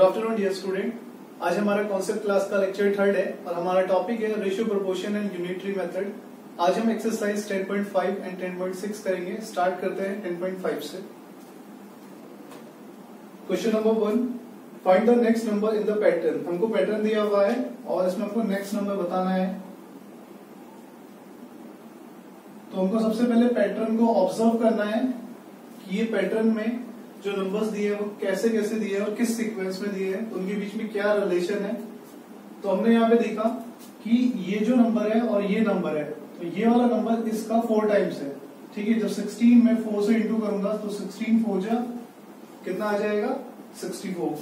Afternoon dear student. आज हमारा concept class का लेक्चर 3 है और हमारा टॉपिक है ratio proportion and unitary method. आज हम एक्सरसाइज 10.5 एंड 10.6 करेंगे। स्टार्ट करते हैं 10.5 से। Question number 1, find the next number in the pattern. हमको पैटर्न दिया हुआ है और इसमें हमको नेक्स्ट नंबर बताना है। तो हमको सबसे पहले पैटर्न को ऑब्जर्व करना है कि ये पैटर्न में जो नंबर्स दिए हैं वो कैसे कैसे दिए हैं और किस सीक्वेंस में दिए हैं, तो उनके बीच में क्या रिलेशन है। तो हमने यहाँ पे देखा कि ये जो नंबर है और ये नंबर है, तो ये वाला नंबर इसका 4 टाइम्स है। ठीक है, जब 16 में 4 से इंटू करूंगा तो 16 4 जा कितना आ जाएगा 64,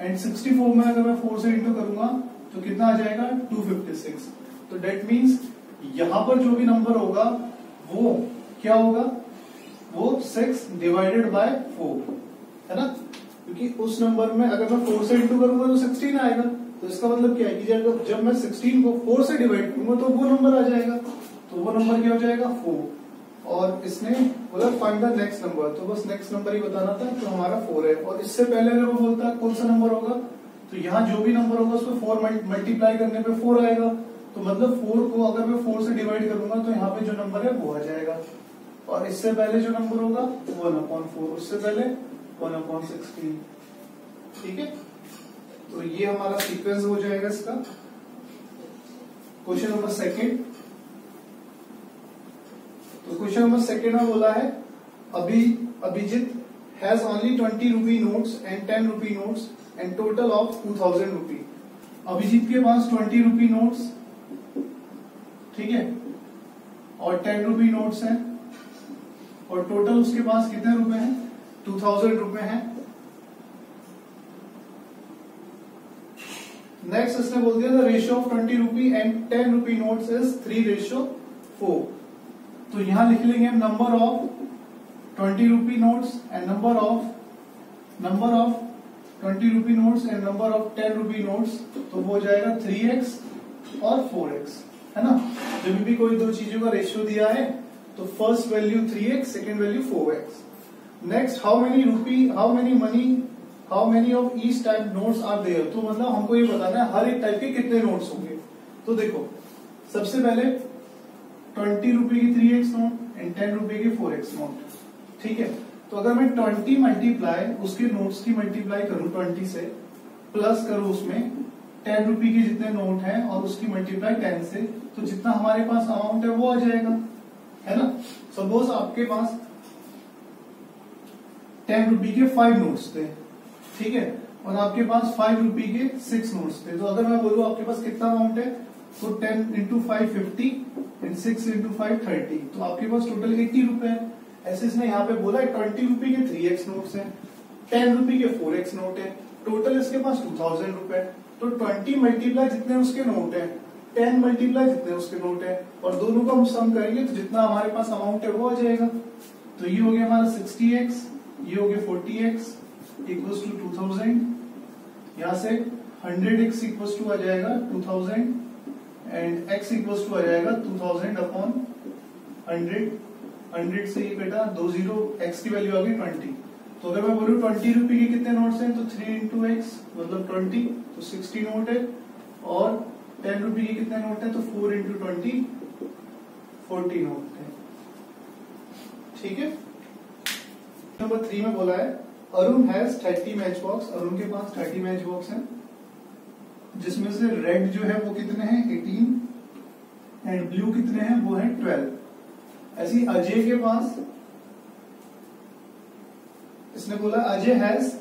एंड 64 में अगर मैं 4 से इंटू करूंगा तो कितना आ जाएगा 256। तो डेट मीन्स यहां पर जो भी नंबर होगा वो क्या होगा, वो 6 डिवाइडेड बाय 4 है ना, क्योंकि उस नंबर में अगर मैं 4 से इंटू करूंगा तो 16 आएगा। तो इसका मतलब क्या है कि जब मैं 16 को 4 से डिवाइड करूंगा तो वो नंबर आ जाएगा। तो वो नंबर क्या हो जाएगा 4। और इसने बोला फाइंड द नेक्स्ट नंबर, तो बस नेक्स्ट नंबर ही बताना था, तो हमारा 4 है। और इससे पहले अगर वो बोलता कौन सा नंबर होगा, तो यहाँ जो भी नंबर होगा उसको 4 मल्टीप्लाई करने पे 4 आएगा। तो मतलब 4 को अगर मैं 4 से डिवाइड करूंगा तो यहाँ पे जो नंबर है वो आ जाएगा। और इससे पहले जो नंबर होगा 1/4, उससे पहले 1/16। ठीक है, तो ये हमारा सीक्वेंस हो जाएगा इसका। Question number 2। तो क्वेश्चन नंबर 2 में बोला है Abhijit has only 20 rupee notes and 10 rupee notes and total of 2000 rupee. Abhijit के पास 20 रुपी नोट्स, ठीक है, और 10 रुपी नोट्स हैं, और टोटल उसके पास कितने रुपए हैं 2000 रुपए हैं। नेक्स्ट इसने बोल दिया the ratio of 20 rupee and 10 rupee notes is 3:4। तो यहां लिख लेंगे हम number of 20 rupee notes and number of 20 rupee notes and number of 10 rupee notes, तो वो हो जाएगा 3x और 4x, है ना। जब भी कोई दो चीजों का रेशियो दिया है तो first value 3x, second value 4x। Next how many of each type notes are there. तो मतलब हमको ये बताना है हर एक टाइप के कितने नोट्स होंगे। तो देखो सबसे पहले 20 रुपए की 3x नोट एंड 10 रुपए की 4x नोट। ठीक है, तो अगर मैं 20 मल्टीप्लाई उसके नोट्स की मल्टीप्लाई करूं 20 से, प्लस करूं उसमें 10 रुपए के जितने नोट हैं और उसकी मल्टीप्लाई 10 से, तो जितना हमारे पास अमाउंट है वो आ जाएगा, है ना। सपोज आपके पास 10 रुपए के 5 नोट्स थे, ठीक है, और आपके पास 5 रुपए के 6 नोट्स थे। तो अगर मैं बोलूं आपके पास कितना अमाउंट है, तो 10 इंटू 5 50 एंड 6 इंटू 5 30, तो आपके पास टोटल 80 रुपए है। ऐसे इसने यहाँ पे बोला है 20 रुपए के 3x नोट्स है, 10 रुपए के 4x नोट है, टोटल इसके पास 2000 रुपए। तो 20 मल्टीप्लाई जितने उसके नोट है, 10 मल्टीप्लाई जितने उसके नोट है, और दोनों का हम सम करेंगे तो जितना हमारे पास अमाउंट है वो आ जाएगा। तो ये हो गया हमारा 60x, ये हो गया 40x इक्वल्स टू 2000। यहां से 100x इक्वल्स टू आ जाएगा 2000 एंड x इक्वल्स टू आ जाएगा 2000 अपॉन 100। 100 से ये बेटा 20, x की वैल्यू आ गई 20। तो अगर मैं बोलूं 20 रुपए के कितने नोट्स हैं, तो 3 इंटू x मतलब 20, तो 60 नोट है। और 10 रुपए के कितने नोट है, तो 4 इंटू 20 40 नोट है। ठीक है, नंबर 3 में बोला है Arun has 30 match box. Arun के पास 30 मैच बॉक्स है, जिसमें से रेड जो है वो कितने हैं 18 एंड ब्लू कितने हैं वो है 12। ऐसी अजय के पास इसने बोला Ajay has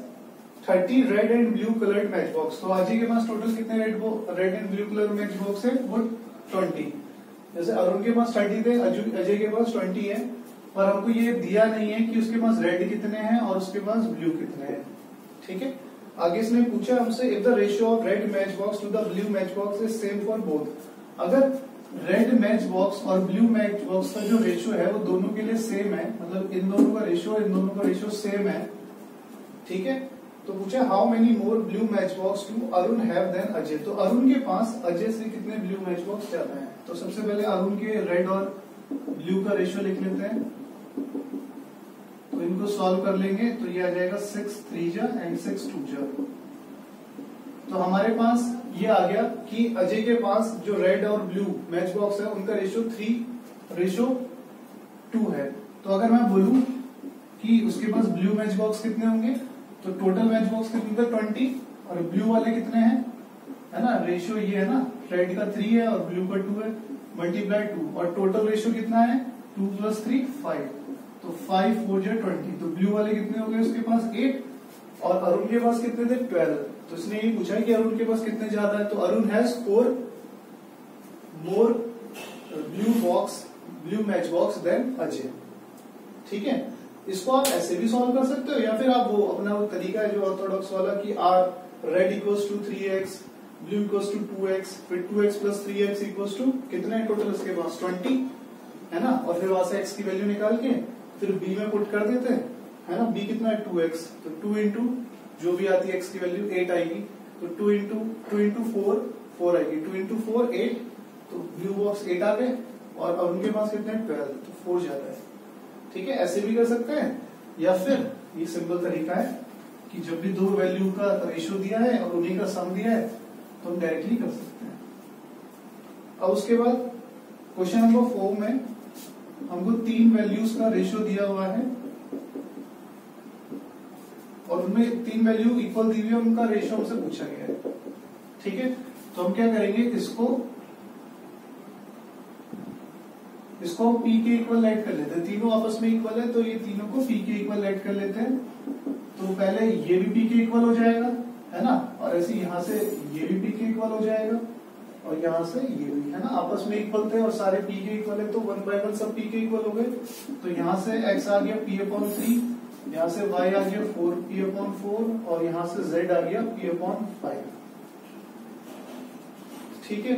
30 red and blue coloured match box. तो अजय के पास टोटल कितने red and blue colour match box है, वो 20। जैसे अरुण के पास 30 थे, अजय के पास 20 है, और हमको ये दिया नहीं है कि उसके पास रेड कितने हैं और उसके पास ब्लू कितने हैं। ठीक है, आगे इसने पूछा हमसे if the ratio of red match box to the blue match box is same for both. अगर रेड मैच बॉक्स और ब्लू मैच बॉक्स का जो रेशियो है वो दोनों के लिए सेम है, मतलब इन दोनों का रेशियो सेम है, ठीक है, तो पूछा how many more blue match box to Arun have than Ajay. तो अरुण के पास अजय से कितने ब्लू मैच बॉक्स ज्यादा हैं। तो सबसे पहले अरुण के रेड और ब्लू का रेशियो लिख लेते हैं। तो इनको सॉल्व कर लेंगे तो ये आ जाएगा 6 3 जा एंड 6 2 जा। तो हमारे पास ये आ गया कि अजय के पास जो रेड और ब्लू मैच बॉक्स है उनका रेशियो 3:2 है। तो अगर मैं बोलूं कि उसके पास ब्लू मैच बॉक्स कितने होंगे, तो टोटल मैच बॉक्स कितने थे 20, और ब्लू वाले कितने हैं, है ना, रेशियो ये है ना, रेड का 3 है और ब्लू का 2 है, मल्टीप्लाई 2, और टोटल रेशियो कितना है 2 + 3 5, तो 5 4 जो 20। तो ब्लू वाले कितने हो गए उसके पास 8, और अरुण के पास कितने थे 12। तो इसने ये पूछा कि अरुण के पास कितने ज्यादा है, तो Arun has 4 more blue match box than Ajay. ठीक है, इसको आप ऐसे भी सॉल्व कर सकते हो, या फिर आप वो अपना वो तरीका है जो ऑर्थोडॉक्स वाला कि R red equals to 3x, blue equals to 2x, फिर 2x + 3x इक्वल्स टू कितने है टोटल उसके पास 20, है ना, और फिर वहां से x की वैल्यू निकाल के फिर b में पुट कर देते हैं, है ना, b कितना है 2x, तो 2 इंटू जो भी आती है x की वैल्यू 8 आएगी, तो 2 इंटू 4 आएगी, 2 इंटू 4 8, तो ब्लू बॉक्स 8 आ गए, और उनके पास कितने 12, तो 4 ज्यादा है। ठीक है, ऐसे भी कर सकते हैं, या फिर ये सिंपल तरीका है कि जब भी दो वैल्यू का रेशियो दिया है और उन्हीं का सम दिया है तो हम डायरेक्टली कर सकते हैं। अब उसके बाद क्वेश्चन नंबर 4 में हमको 3 वैल्यूज का रेशियो दिया हुआ है और उनमें 3 वैल्यू इक्वल दी हुई है, उनका रेशियो हमसे पूछा गया है। ठीक है, तो हम क्या करेंगे, इसको P के इक्वल ऐड कर लेते हैं, तीनों आपस में इक्वल है तो ये तीनों को P के इक्वल ऐड कर लेते हैं। तो पहले ये भी P के इक्वल हो जाएगा, है ना, और ऐसे यहाँ से ये भी P के इक्वल हो जाएगा, और यहाँ से ये भी, है ना, आपस में इक्वल थे और सारे P के इक्वल है, तो 1/1 सब P के इक्वल हो गए। तो यहाँ से x आ गया P/3, यहाँ से y आ गया 4P/4, और यहाँ से z आ गया P/5। ठीक है,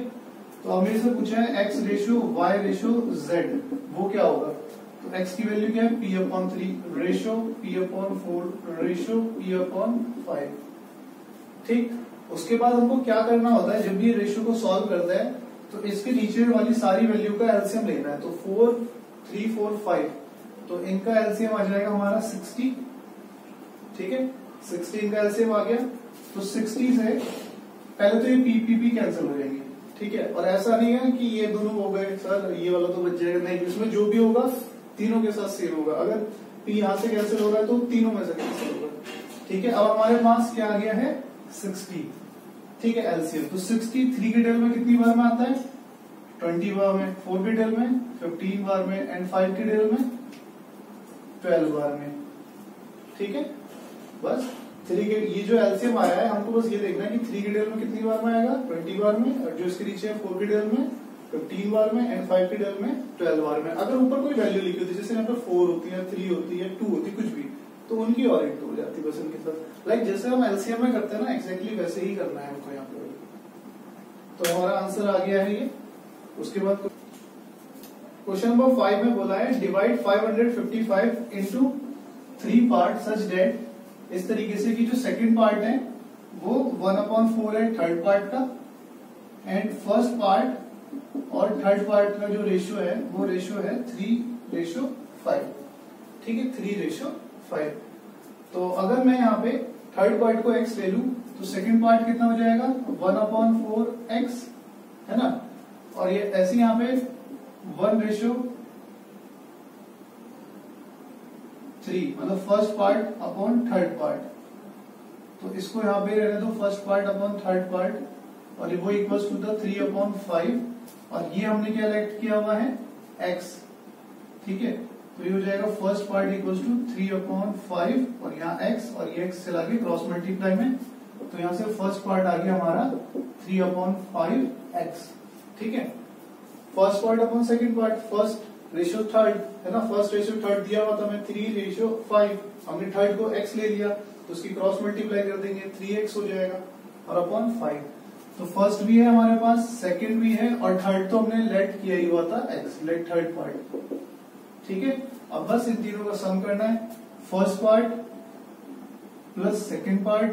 तो हमने से पूछा है x ratio y ratio z, वो क्या होगा, तो x की वैल्यू क्या है P/3 ratio P/4 ratio P/5। ठीक, उसके बाद हमको क्या करना होता है, जब भी रेशियो को सॉल्व करता है तो इसके नीचे वाली सारी वैल्यू का एलसीएम लेना है। तो 4 3 4 5, तो इनका एलसीएम आ जाएगा हमारा 60। ठीक है, 60 इनका एलसीएम आ गया, तो 60 से पहले तो ये पीपीपी कैंसिल हो जाएंगे। ठीक है, और ऐसा नहीं है कि ये दोनों हो गए सर ये वाला तो बच जाएगा, नहीं, इसमें जो भी होगा तीनों के साथ सेम होगा। अगर पी यहां से कैंसिल हो रहा है तो तीनों में से कैंसिल होगा। ठीक है, अब हमारे पास क्या आ गया है 60। ठीक है, एलसीएम, तो 60 3 के टेल में कितनी बार में आता है 20 बार में, 4 के टेल में 15 बार में, एंड 5 के टेल में 12 बार में। ठीक है, बस 3 के ये जो एलसीएम आया है हमको बस ये देखना है कि 3 के टेल में कितनी बार में आएगा 20 बार में, और जो इसके नीचे है 4 के टेल में 15 बार में, एंड 5 के टेल में 12 बार में। अगर ऊपर कोई वैल्यू लिखी होती है, जैसे यहाँ पर 4 होती है, 3 होती है, 2 होती है, कुछ भी, तो उनकी और इंटू हो जाती है बस उनके साथ। लाइक जैसे हम एलसीएम में करते हैं ना, एक्जैक्टली वैसे ही करना है हमको यहाँ पे। तो हमारा आंसर आ गया है ये। उसके बाद क्वेश्चन नंबर 5 में बोला है divide 555 into 3 part such date, इस तरीके से कि जो सेकंड पार्ट है वो 1/4 है थर्ड पार्ट का, एंड फर्स्ट पार्ट और थर्ड पार्ट का जो रेशियो है वो रेशियो है 3:5। ठीक है, 3:5। तो अगर मैं यहाँ पे थर्ड पार्ट को x ले लूं तो सेकंड पार्ट कितना हो जाएगा 1/4x, है ना, और ये ऐसे यहाँ पे 1:3, मतलब first part upon third part. तो इसको यहाँ पे रहने दो first part upon third part, और वो इक्वल्स टू द 3/5, और ये हमने क्या लेट किया हुआ है x। ठीक है, तो ये हो जाएगा फर्स्ट पार्ट इक्वल्स टू 3/5, और यहाँ x, और ये x चला गया क्रॉस मल्टीप्लाई में, तो यहाँ से फर्स्ट पार्ट आ गया हमारा 3/5x। ठीक है, first part upon second part, first ratio third, है ना, फर्स्ट रेशियो थर्ड दिया हुआ था हमें 3:5, हमने थर्ड को x ले लिया तो उसकी क्रॉस मल्टीप्लाई कर देंगे 3x हो जाएगा, और अपॉन 5। तो फर्स्ट भी है हमारे पास, सेकंड भी है, और थर्ड तो हमने लेट किया ही हुआ था x, लेट थर्ड पार्ट। ठीक है, अब बस इन तीनों का सम करना है, first part plus second part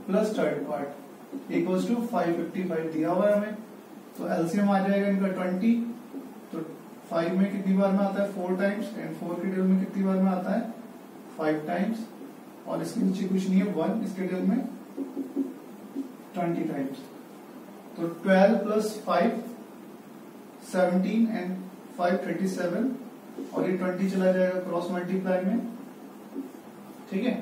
plus third part equals to 555 दिया हुआ है हमें। तो एलसीएम आ जाएगा इनका 20, तो 5 में कितनी बार में आता है 4 टाइम्स, एंड 4 के टेल में कितनी बार में आता है 5 टाइम्स, और इसके नीचे कुछ नहीं है 1, इसके टेल में 20 टाइम्स। तो 12 प्लस 5 17 एंड 5 37, और ये 20 चला जाएगा क्रॉस मल्टीप्लाई में, ठीक है।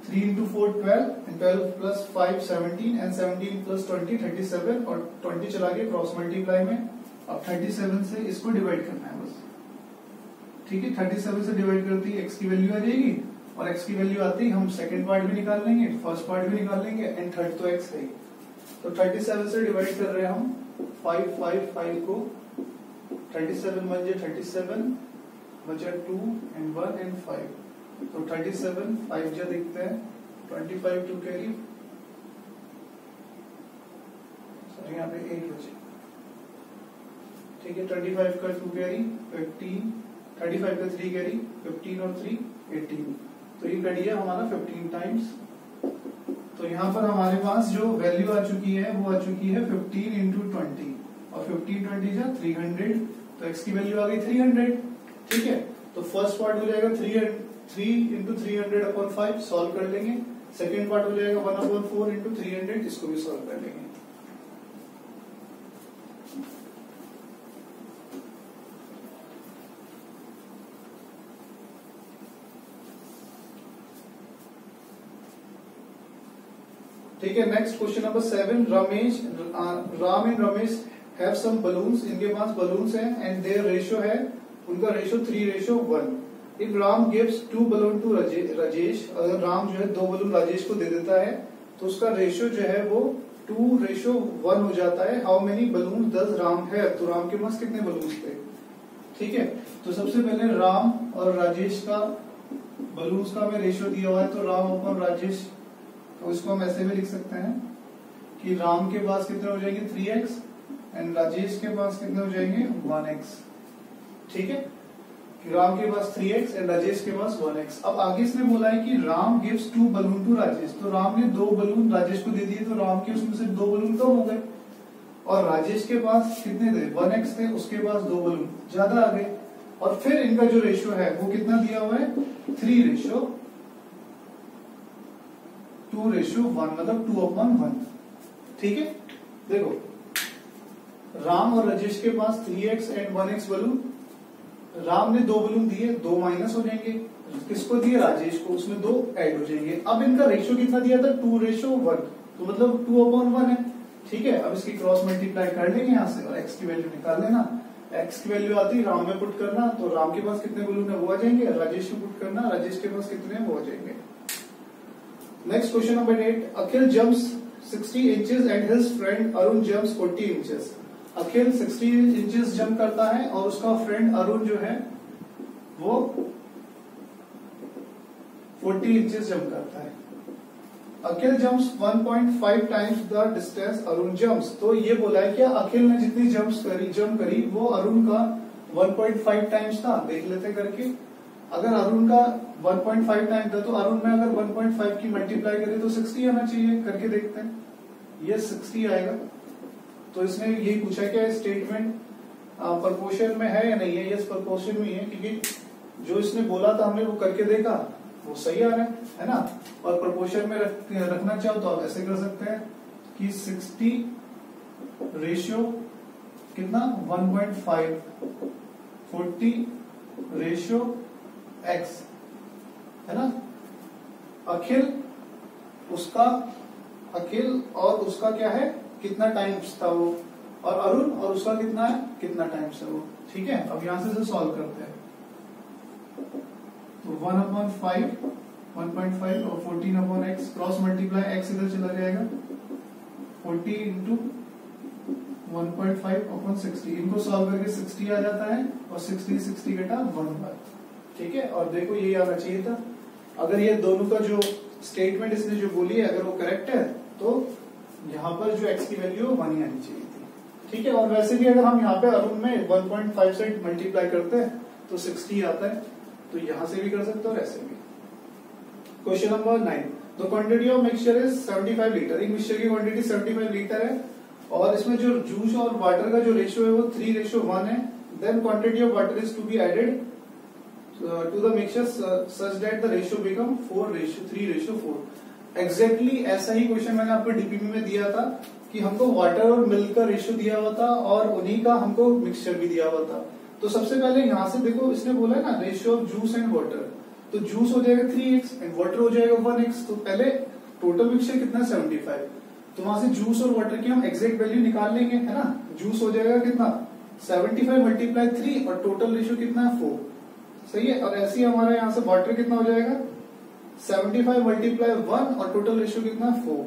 3 into 4 12 and 12 plus 5 17 and 17 plus 20 37, और 20 चला गया क्रॉस मल्टीप्लाई में। अब 37 से इसको डिवाइड करना है बस, ठीक है। 37 से डिवाइड करते ही x की वैल्यू आ जाएगी, और x की वैल्यू आती ही हम सेकंड पार्ट भी निकाल लेंगे, फर्स्ट पार्ट भी निकाल लेंगे, एंड थर्ड तो x है। तो 37 से डिवाइड कर रहे हैं हम 5 5 5 को, 37 बन जाए 37 बचा 2 एंड 1 एंड 5, तो 37 5 जा देखते हैं, 25 2 कैरी, सॉरी यहाँ पे 8 बचे, ठीक है। 25 का 2 कैरी 15, 35 का 3 कैरी 15 और 3 18, तो ये कट गया हमारा 15 टाइम्स। तो यहाँ पर हमारे पास जो वैल्यू आ चुकी है वो आ चुकी है 15 इंटू 20, और 15 20 जा 300, तो x की वैल्यू आ गई 300, ठीक है। तो फर्स्ट पार्ट हो जाएगा 3 इंटू 300 अपॉन 5, सॉल्व कर लेंगे। सेकेंड पार्ट हो जाएगा 1 अपॉन 4 इंटू 300, इसको भी सॉल्व कर लेंगे। ठीक है। Next question number 7, Ram and Ramesh have some balloons, इनके पास बलून्स हैं, एंड देयर रेशियो है, उनका ratio 3:1। If Ram gives 2 balloon to Rajesh, अगर राम जो है 2 बलून राजेश को दे देता है, तो उसका रेशियो जो है वो 2:1 हो जाता है। How many balloon does Ram have, तो राम के पास कितने बलून्स थे, ठीक है। तो सबसे पहले राम और राजेश का बलून्स का हमें रेशियो दिया हुआ है, तो राम अपॉन राजेश, तो इसको हम ऐसे भी लिख सकते हैं कि राम के पास कितने हो जाएंगे 3x एंड राजेश के पास कितने हो जाएंगे 1x, ठीक है। कि राम के पास 3x एंड राजेश के पास 1x। अब आगे इसने बोला है कि Ram gives 2 balloon to Rajesh, तो राम ने 2 बलून राजेश को दे दिए, तो राम के उसमें से 2 बलून कम हो गए, और राजेश के पास कितने थे 1x थे, उसके पास 2 बलून ज्यादा आ गए। और फिर इनका जो रेशियो है वो कितना दिया हुआ है 3:2:1, मतलब 2/1, ठीक है। देखो राम और राजेश के पास 3x and 1x balloon, Ram ने 2 बलून दिए, 2 माइनस हो जाएंगे, किसको दिए राजेश को, उसमें 2 ऐड हो जाएंगे। अब इनका रेशियो कितना दिया था 2:1, तो मतलब 2/1 है, ठीक है। अब इसकी क्रॉस मल्टीप्लाई कर लेंगे यहाँ से, और x की वैल्यू निकाल लेना। x की वैल्यू आती है राम में पुट करना, तो राम के पास कितने बलून है वो आ जाएंगे, राजेश में पुट करना, राजेश के पास कितने हैं वो आ जाएंगे। Next question number 8, Akhil jumps 60 inches and his friend Arun jumps 40 inches. Akhil 60 inches jump करता है और उसका फ्रेंड अरुण जो है वो 40 इंचेस जंप करता है। Akhil jumps 1.5 times the distance Arun jumps, तो ये बोला है कि अखिल ने जितनी जंप करी वो अरुण का 1.5 टाइम्स था। देख लेते करके, अगर अरुण का 1.5 टाइम था, तो अरुण में अगर 1.5 की मल्टीप्लाई करें तो 60 आना चाहिए, करके देखते हैं। ये 60 आएगा। तो इसने यही पूछा कि स्टेटमेंट प्रोपोर्शन में है या नहीं है। यस प्रोपोर्शन में है, क्योंकि जो इसने बोला था हमने वो करके देखा, वो सही आ रहा है ना। और प्रोपोर्शन में रखना चाहो तो आप ऐसे कर सकते हैं कि 60 रेशियो कितना 1.5, 40 रेशियो x, है ना। अखिल और उसका क्या है, कितना टाइम्स था वो, और अरुण और उसका कितना है, कितना टाइम्स है वो, ठीक है। अब यहां से सॉल्व करते हैं, तो 1/5 1.5 और 14/x, क्रॉस मल्टीप्लाई x इधर चला जाएगा, 40 इंटू 1.5/60, इनको सॉल्व करके 60 आ जाता है, और 60 घटा 1/, ठीक है। और देखो ये आना चाहिए था। अगर ये दोनों का जो स्टेटमेंट इसने जो बोली है अगर वो करेक्ट है, तो यहाँ पर जो x की वैल्यू 1 ही आनी चाहिए थी, ठीक है। और वैसे भी अगर हम यहाँ पे अरुण में 1.5 से मल्टीप्लाई करते हैं तो 60 आता है, तो यहां से भी कर सकते हो और ऐसे भी। Question number 9, the quantity of mixture is 75 litre. एक मिक्सचर की क्वांटिटी 75 लीटर है, और इसमें जो जूस और वाटर का जो रेशियो है वो 3:1 है। Then quantity of water is to be added to the mixture such that the ratio become 4:3:4। Exactly ऐसा ही क्वेश्चन मैंने आपको डीपीपी में दिया था कि हमको वाटर और मिल्क का रेशियो दिया हुआ था और उन्हीं का हमको मिक्सचर भी दिया हुआ था। तो सबसे पहले यहाँ से देखो, इसने बोला है ना ratio of juice and water, तो जूस हो जाएगा 3x एंड वाटर हो जाएगा 1x। तो पहले टोटल मिक्सचर कितना 75, तो वहां से जूस और वाटर की हम एग्जैक्ट वैल्यू निकाल लेंगे, है ना। जूस हो जाएगा कितना 75 मल्टीप्लाई 3 और टोटल रेशियो कितना है 4, सही है। और ऐसे ही हमारा यहाँ से वाटर कितना हो जाएगा 75 मल्टीप्लाई 1 और टोटल रेशियो कितना 4।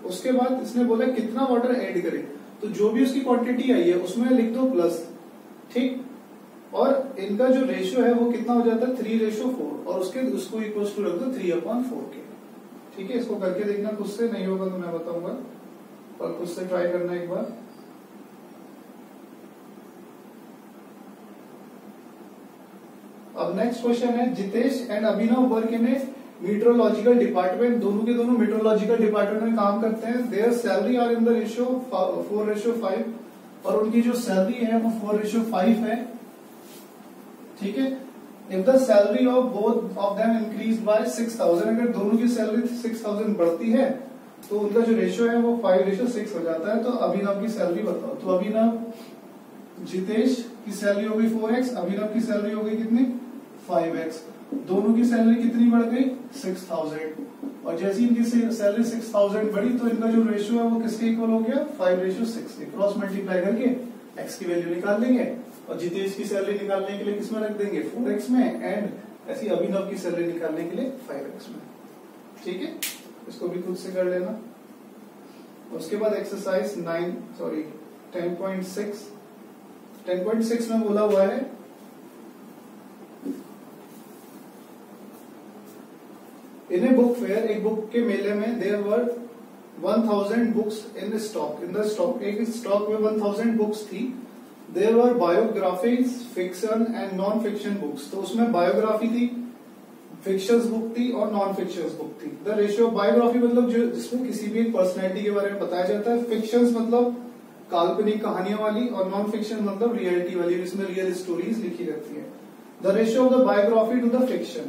उसके बाद इसने बोला कितना वाटर ऐड करें, तो जो भी उसकी क्वांटिटी आई है उसमें लिख दो प्लस, ठीक। और इनका जो रेशियो है वो कितना हो जाता है 3:4 और उसको इक्वल टू रख दो 3/4 के, ठीक है। इसको करके देखना, खुद से नहीं होगा तो मैं बताऊंगा और खुद से ट्राई करना एक बार। अब नेक्स्ट क्वेश्चन है, Jitesh and Abhinav work in a meteorological department. दोनों के दोनों मीटरोलॉजिकल डिपार्टमेंट में काम करते हैं। Their salary are in the ratio 4:5 और उनकी जो सैलरी है वो 4:5 है, ठीक है। If the salary of both of them increase by 6000, अगर दोनों की सैलरी 6000 बढ़ती है तो उनका जो रेशियो है वो 5:6 हो जाता है। तो अभिनव की सैलरी बताओ। तो अभिनव, जितेश की सैलरी हो गई 4x, अभिनव की सैलरी हो गई कितनी 5x। दोनों की सैलरी कितनी बढ़ गई 6000 और जैसे इनकी सैलरी 6000 बढ़ी तो इनका जो रेशियो है वो किसके इक्वल हो गया 5:6 के। क्रॉस मल्टीप्लाई करके x की वैल्यू निकाल लेंगे और जितेश की सैलरी निकालने के लिए किसमें रख देंगे 4x में एंड ऐसी अभिनव की सैलरी निकालने के लिए 5x में, ठीक है। इसको भी खुद से कर लेना। उसके बाद एक्सरसाइज 10.6 में बोला हुआ है इन ए बुक फेयर, एक बुक के मेले में there were 1000 books in the stock, एक स्टॉक में 1000 बुक्स थी। There were biographies, fiction and non fiction books, तो उसमें बायोग्राफी थी, फिक्शंस बुक थी और नॉन फिक्शंस बुक थी। द रेशियो बायोग्राफी मतलब जो जिसमें किसी भी एक पर्सनैलिटी के बारे में बताया जाता है, फिक्शंस मतलब काल्पनिक कहानियों वाली और नॉन फिक्शन मतलब रियलिटी वाली जिसमें रियल स्टोरीज लिखी रहती है। The ratio of the biography to the fiction,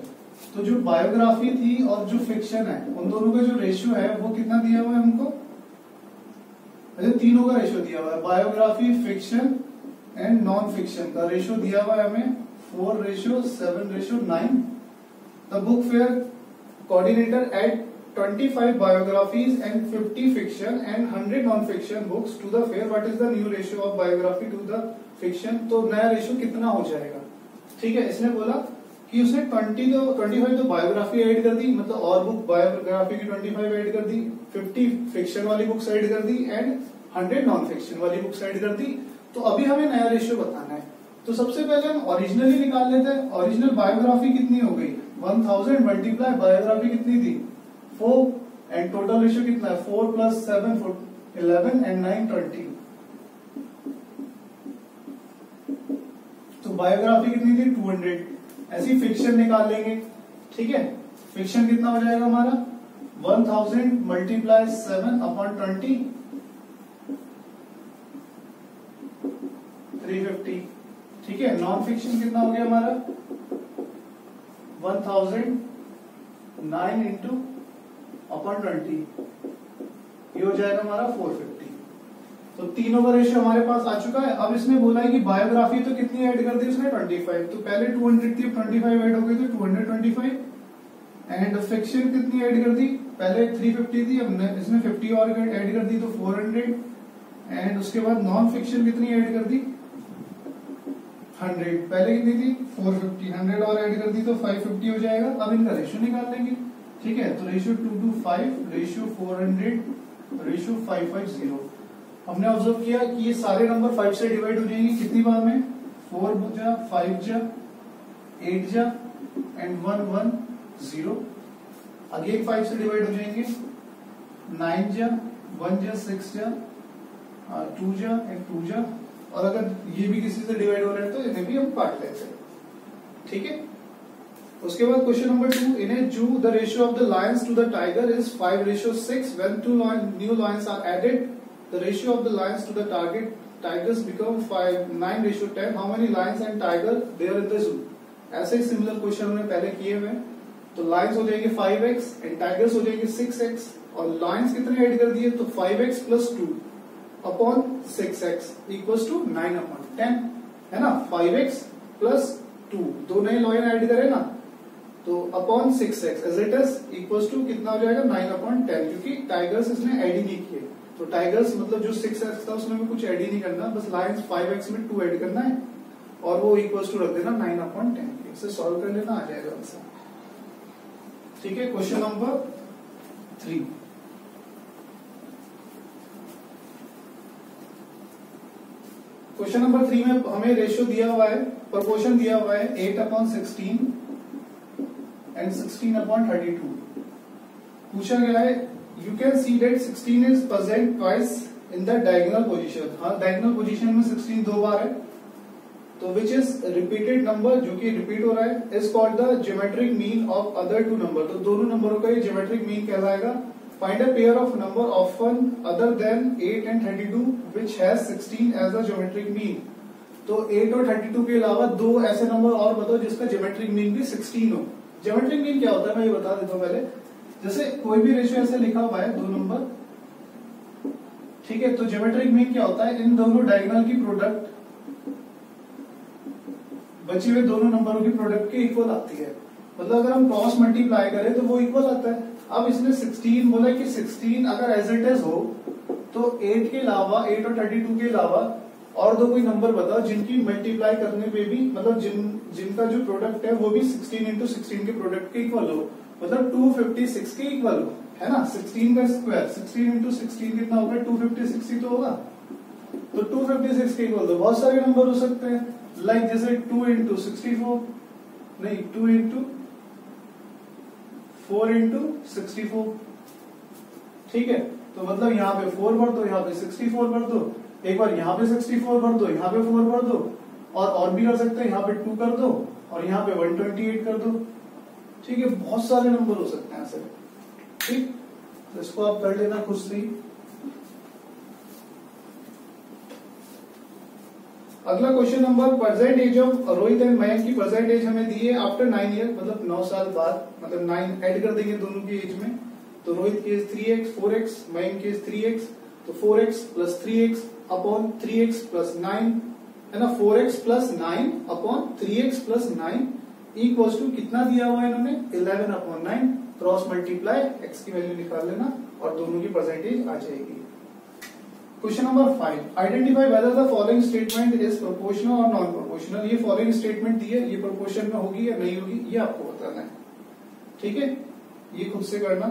तो जो बायोग्राफी थी और जो फिक्शन है उन दोनों का जो रेशियो है वो कितना दिया हुआ है हमको, अच्छा तीनों का रेशियो दिया हुआ है, biography, fiction and non fiction का रेशियो दिया हुआ है हमें 4:7:9। The book fair coordinator added 25 biographies and 50 fiction and 100 non-fiction books to the fair. What is the new ratio of biography to the fiction? तो नया रेशियो कितना हो जाएगा, ठीक है। इसने बोला कि उसने 25 तो बायोग्राफी ऐड कर दी, मतलब और बुक बायोग्राफी की 25 ऐड कर दी, 50 फिक्शन वाली बुक्स ऐड कर दी एंड 100 नॉन फिक्शन वाली बुक्स ऐड कर दी। तो अभी हमें नया रेशियो बताना है। तो सबसे पहले हम ओरिजिनली निकाल लेते हैं। ओरिजिनल बायोग्राफी कितनी हो गई 1000 मल्टीप्लाई बायोग्राफी कितनी थी 4 एंड टोटल रेशियो कितना है 4 + 7 11 एंड 9 20। तो बायोग्राफी कितनी थी 200। ऐसी फिक्शन निकाल लेंगे, ठीक है। फिक्शन कितना हो जाएगा हमारा 1000 मल्टीप्लाई 7/20 350, ठीक है। नॉन फिक्शन कितना हो गया हमारा 1000 9 × 20 ये हो जाएगा हमारा 450। तो तीनों का रेशियो हमारे पास आ चुका है। अब इसने बोला है कि बायोग्राफी तो कितनी ऐड कर दी उसने 25, तो पहले 200 थी 25 ऐड हो गई तो 225 एंड फिक्शन कितनी ऐड कर दी, पहले 350 थी अब इसने 50 और ऐड कर दी तो 400 एंड उसके बाद नॉन फिक्शन कितनी ऐड कर दी 100, पहले कितनी थी 450, 100 और ऐड कर दी तो 550 हो जाएगा। अब इनका रेशियो निकाल लेंगे, ठीक है। तो रेशियो 2:5, रेशियो 400, रेशियो 550। हमने ऑब्जर्व किया कि ये सारे नंबर 5 से डिवाइड हो जाएंगे कितनी बार में 4 जा 5 जा 8 जा एंड 1 1 0। अगेन 5 से डिवाइड हो जाएंगे 9 जा 1 जा 6 जा 2 जा एंड 2 जा। और अगर ये भी किसी से डिवाइड हो रहे हैं तो इन्हें भी हम काट लेते हैं, ठीक है। उसके बाद question number 2, in a zoo the ratio of the lions to the tiger is 5:6 when 2 new lions are added the ratio of the lions to the target tigers become 9:10। How many lions and tiger there in the zoo. ऐसे ही similar question हमने पहले किए हुए हैं। तो lines हो जाएंगे 5x and tigers हो जाएंगे 6x, और लाइन्स कितने ऐड कर दिए तो 5x plus 2 upon 6x equals to 9 upon 10 है ना। 5x प्लस 2 दो नए लाइन ऐड करें ना, तो upon 6x as it is equals to कितना हो जाएगा 9 अपॉन 10, क्योंकि टाइगर्स इसने ऐड ही नहीं किए। तो टाइगर्स मतलब जो 6x था उसमें भी कुछ ऐड ही नहीं करना, बस लाइन्स 5x में 2 ऐड करना है और वो इक्वल्स टू रख देना 9 अपॉन 10। इसे सॉल्व कर लेना, आ जाएगा आंसर। ठीक है, क्वेश्चन नंबर 3। क्वेश्चन नंबर 3 में हमें रेशियो दिया हुआ है, प्रोपोर्शन दिया हुआ है 8 अपॉन 16 एंड 16 अपॉन 32। पूछा गया है you can see that 16 is present twice in the diagonal position. हाँ, डायगोनल पोजीशन में 16 दो बार है, तो विच इज रिपीटेड नंबर, जो कि रिपीट हो रहा है, is called the geometric mean of other two number. तो दोनों नंबरों का ये ज्योमेट्रिक मीन कहलाएगा। Find a pair of number often other than 8 and 32 which has 16 as a geometric mean. तो 8 और 32 के अलावा दो ऐसे नंबर और बताओ जिसका ज्योमेट्रिक मीन भी 16 हो। ज्योमेट्रिक मीन क्या होता है मैं ये बता देता हूँ पहले। जैसे कोई भी रेशियो ऐसे लिखा हुआ है दो नंबर, ठीक है, तो ज्योमेट्रिक मीन क्या होता है, इन दोनों डायगोनल की प्रोडक्ट बची हुए दोनों नंबरों की प्रोडक्ट के इक्वल आती है। मतलब अगर हम क्रॉस मल्टीप्लाई करें तो वो इक्वल आता है। अब इसने 16 बोला कि 16 अगर एज इट इज हो तो 8 के अलावा, 8 और 32 के अलावा और दो कोई नंबर बताओ जिनकी मल्टीप्लाई करने पे भी मतलब जिनका जो प्रोडक्ट है वो भी 16 इंटू 16 के प्रोडक्ट के इक्वल हो, मतलब 256 के इक्वल हो, है ना। 16 का स्क्वायर 16 इंटू 16 कितना होगा 256 ही तो होगा, तो 256 के इक्वल। तो बहुत सारे नंबर हो सकते हैं, लाइक जैसे 2 इंटू 64, नहीं 2 इंटू 4 इंटू 64, ठीक है। तो मतलब यहाँ पे 4 भर दो, यहाँ पे 64 भर दो, एक बार यहाँ पे 64 भर दो, यहाँ पे 4 भर दो, और भी कर सकते हैं, यहाँ पे 2 कर दो और यहाँ पे 128 कर दो, ठीक है। बहुत सारे नंबर हो सकते हैं ऐसे, ठीक। तो इसको आप कर लेना खुद से ही। अगला question number, present age of Rohit and Mayank की प्रेजेंट एज हमें दी है आफ्टर 9 ईयर, मतलब 9 साल बाद, मतलब 9 ऐड कर देंगे दोनों की एज में। तो रोहित की एज 3x 4x, मयंक की एज 3x, तो 4x plus 3x upon 3x plus 9 है ना। 4x plus 9 upon 3x plus 9 equals to कितना दिया हुआ है इन्होंने 11 अपॉन 9। क्रॉस मल्टीप्लाई x की वैल्यू निकाल लेना और दोनों की परसेंटेज आ जाएगी। Question number 5, identify whether the following statement is proportional और नॉन प्रोपोर्शनल। ये फॉलोइंग स्टेटमेंट दी है, ये प्रोपोर्शन में होगी या नहीं होगी ये आपको बताना है, ठीक है। ये खुद से करना।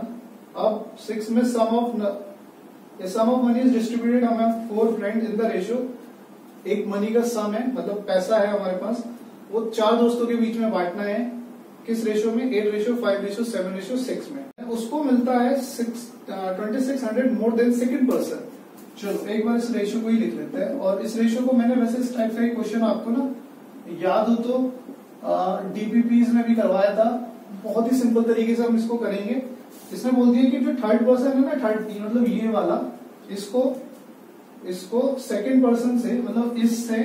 अब 6 में sum of money is distributed among 4 friends in the ratio. एक मनी का सम है, मतलब पैसा है हमारे पास, वो 4 दोस्तों के बीच में बांटना है। किस रेशियो में, 8:5:7:6 में। उसको मिलता है 2600 मोर देन सेकंड पर्सन। चलो एक बार इस रेशियो को ही लिख लेते हैं, और इस रेशियो को मैंने वैसे इस टाइप का एक क्वेश्चन आपको ना याद हो तो डीपीपीज में भी करवाया था। बहुत ही सिंपल तरीके से हम इसको करेंगे। इसने बोल दिया कि जो थर्ड पर्सन है ना, थर्ड मतलब ये वाला, इसको सेकंड पर्सन से मतलब इससे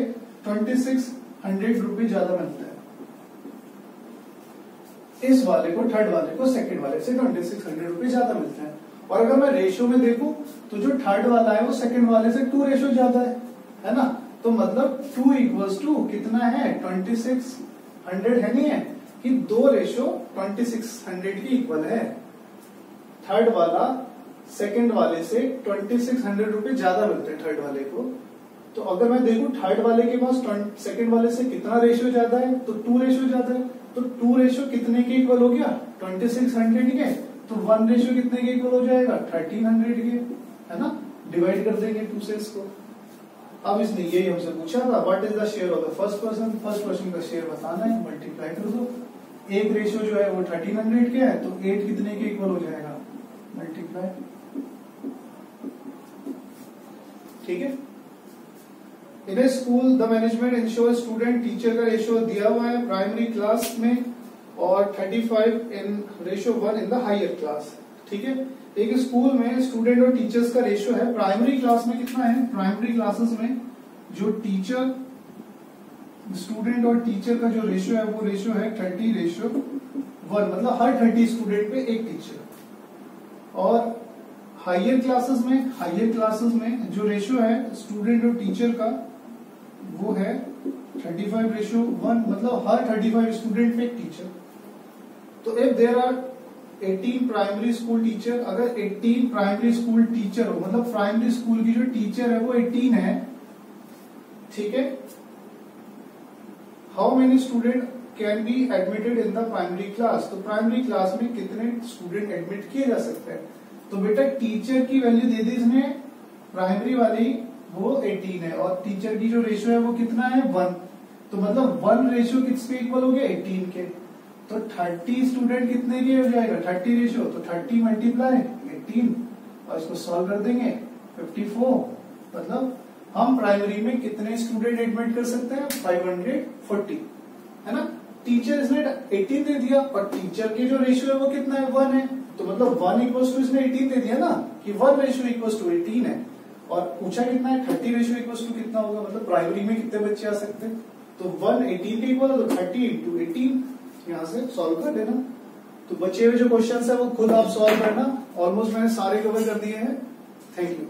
2600 रुपए ज्यादा मिलता है। इस वाले को, थर्ड वाले को सेकंड वाले से 2600 रुपए ज्यादा मिलता है। और अगर मैं रेशियो में देखूं तो जो थर्ड वाला है वो सेकंड वाले से 2 रेशियो ज्यादा है ना। तो मतलब 2 इक्वल्स टू कितना है 2600 है, नहीं है कि 2 रेशियो 2600 की इक्वल है। थर्ड वाला सेकंड वाले से 2600 रुपए ज्यादा मिलते हैं थर्ड वाले को। तो अगर मैं देखूं थर्ड वाले के पास सेकंड वाले से कितना रेशियो ज्यादा है, तो 2 रेशियो ज्यादा है। तो 2 रेशियो कितने के इक्वल हो गया 2600 के, तो 1 रेशियो कितने के इक्वल हो जाएगा 1300 के, है ना। डिवाइड कर देंगे 2 से इसको। अब इसने यही हमसे पूछा था what is the share of the first person. First person का शेयर बताना है, मल्टीप्लाई कर दो। एक रेशियो जो है वो 1300 के है, तो 8 कितने के इक्वल हो जाएगा, मल्टीप्लाई, ठीक है। In a school the management ensure student teacher का रेशियो दिया हुआ है प्राइमरी क्लास में, और 35 in ratio 1 in the higher class, ठीक है। एक स्कूल में स्टूडेंट और टीचर्स का रेशियो है। प्राइमरी क्लास में कितना है, प्राइमरी क्लासेस में जो टीचर स्टूडेंट और टीचर का जो रेशियो है वो रेशियो है 30:1, मतलब हर 30 स्टूडेंट पे एक टीचर। और हायर क्लासेस में जो रेशियो है स्टूडेंट और टीचर का वो है 35:1, मतलब हर 35 स्टूडेंट पे एक टीचर। तो if there are 18 primary school teacher, अगर 18 प्राइमरी स्कूल टीचर हो, मतलब प्राइमरी स्कूल की जो टीचर है वो 18 है, ठीक है। How many student can be admitted in the primary class, तो प्राइमरी क्लास में कितने स्टूडेंट एडमिट किए जा सकते हैं। तो बेटा टीचर की वैल्यू दे दी इसने, प्राइमरी वाली वो 18 है और टीचर की जो रेशियो है वो कितना है 1, तो मतलब 1 रेशियो किसके इक्वल हो गया 18 के। तो 30 स्टूडेंट कितने के हो जाएगा 30 रेशियो, तो 30 मल्टीप्लाई 18 और इसको सॉल्व कर देंगे 54, मतलब हम प्राइमरी में कितने स्टूडेंट एडमिट कर सकते हैं 540, है ना। टीचर इसने 18 दे दिया और टीचर की जो रेशियो है वो कितना है 1 है, तो मतलब 1 इक्वल्स टू इसने 18 दे दिया ना कि 1 रेशियो इक्वल्स टू 18 है। और पूछा कितना है 30 रेशियो इक्वल्स टू कितना होगा, मतलब प्राइमरी में कितने बच्चे आ सकते हैं, तो 1 18 के इक्वल है, तो 30 इंटू 18 यहाँ से सॉल्व कर देना। तो बचे हुए जो क्वेश्चन है वो खुद आप सॉल्व करना, ऑलमोस्ट मैंने सारे कवर कर दिए हैं। Thank you.